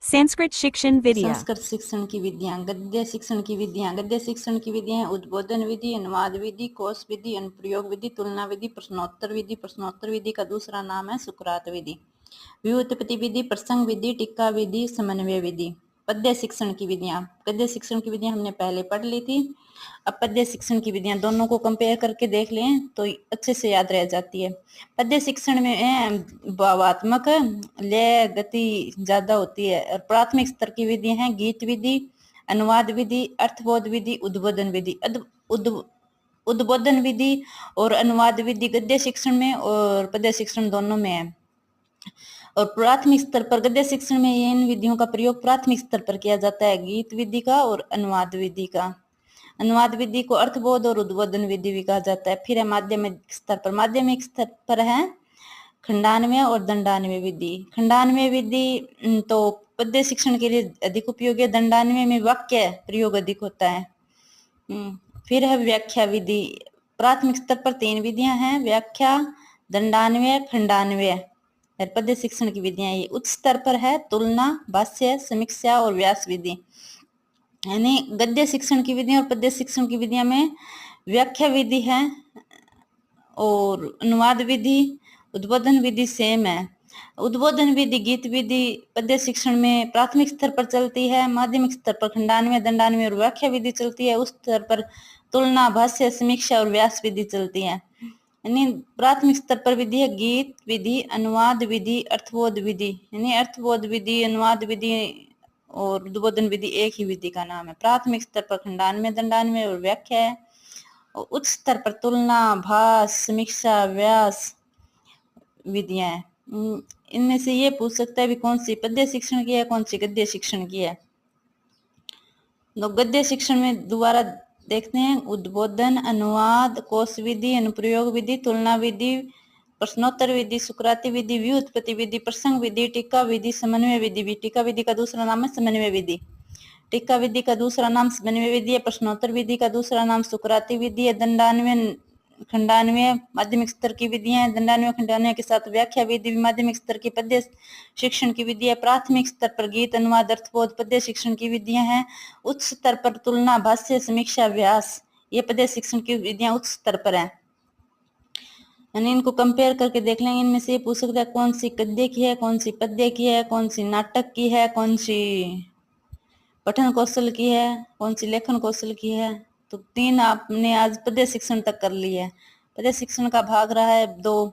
संस्कृत शिक्षण विधियाँ। संस्कृत शिक्षण की विधियां। गद्य शिक्षण की विधियां। गद्य शिक्षण की विधियां हैं उद्बोधन विधि, अनुवाद विधि, कोश विधि, अनुप्रयोग विधि, तुलना विधि, प्रश्नोत्तर विधि। प्रश्नोत्तर विधि का दूसरा नाम है सुकरात विधि। व्युत्पत्ति विधि, प्रसंग विधि, टीका विधि, समन्वय विधि। पद्य शिक्षण की विधियां। गद्य शिक्षण की विधियां हमने पहले पढ़ ली थी। अब पद्य शिक्षण की विधियां दोनों को कंपेयर करके देख लें तो अच्छे से याद रह जाती है। पद्य शिक्षण में भावात्मक लय गति ज्यादा होती है और प्राथमिक स्तर की विधियां हैं गीत विधि, अनुवाद विधि, अर्थबोध विधि, उद्बोधन विधि। उद्बोधन विधि और अनुवाद विधि गद्य शिक्षण में और पद्य शिक्षण दोनों में है। और प्राथमिक स्तर पर गद्य शिक्षण में इन विधियों का प्रयोग प्राथमिक स्तर पर किया जाता है, गीत विधि का और अनुवाद विधि का। अनुवाद विधि को अर्थबोध और उद्बोधन विधि भी कहा जाता है। फिर है माध्यमिक स्तर पर। माध्यमिक स्तर पर है खंडान्वय और दंडान्वय विधि। खंडान्वय विधि तो पद्य शिक्षण के लिए अधिक उपयोगी है। दंडान्वय में वाक्य प्रयोग अधिक होता है। फिर है व्याख्या विधि। प्राथमिक स्तर पर 3 विधियां हैं, व्याख्या, दंडान्वय, खंडान्वय। पद्य शिक्षण की विधियां ये उच्च स्तर पर है तुलना, भाष्य, समीक्षा और व्यास विधि। यानी गद्य शिक्षण की विधियां और पद्य शिक्षण की विधियां में व्याख्या विधि है और अनुवाद विधि, उद्बोधन विधि सेम है। उद्बोधन विधि गीत विधि पद्य शिक्षण में प्राथमिक स्तर पर चलती है, माध्यमिक स्तर पर खंडान्वय, दंडान्वय और व्याख्या विधि चलती है, उस स्तर पर तुलना, भाष्य, समीक्षा और व्यास विधि चलती है। यानी प्राथमिक स्तर पर विधि है गीत विधि, अनुवाद विधि, अर्थबोध विधि। यानी अर्थबोध विधि, अनुवाद विधि और उद्बोधन विधि एक ही विधि का नाम है। प्राथमिक स्तर पर खंडान्वय, दंडान्वय और व्याख्या है और उच्च स्तर पर तुलना, भाष, समीक्षा, व्यास विधियां हैं। इनमें से ये पूछ सकता है भी कौन सी पद्य शिक्षण की है, कौन सी गद्य शिक्षण की है। तो गद्य शिक्षण में दोबारा देखते हैं उद्बोधन, अनुवाद, कोश विधि, अनुप्रयोग विधि, तुलना विधि, प्रश्नोत्तर विधि, सुकराती विधि, व्युत्पत्ति विधि, प्रसंग विधि, टीका विधि, समन्वय विधि। टीका विधि का दूसरा नाम है समन्वय विधि। टीका विधि का दूसरा नाम समन्वय विधि है। प्रश्नोत्तर विधि का दूसरा नाम सुकराती विधि है। दंडान्वय, खंडान्वय माध्यमिक स्तर की विधियां हैं। दंडान्वय, खंडान्वय के साथ व्याख्या विधि भी माध्यमिक स्तर की पद्य शिक्षण की विधि है। प्राथमिक स्तर पर गीत, अनुवाद, अर्थबोध पद्य शिक्षण की विधियां हैं। उच्च स्तर पर तुलना, भाष्य, समीक्षा, व्यास ये पद्य शिक्षण की विधियां उच्च स्तर पर है। यानी इनको कंपेयर करके देख लेंगे। इनमें से पूछ सकता है कौन सी गद्य की है, कौन सी पद्य की है, कौन सी नाटक की है, कौन सी पठन कौशल की है, कौन सी लेखन कौशल की है। तो 3 आपने आज पद्य शिक्षण तक कर ली है। पद्य शिक्षण का भाग रहा है 2।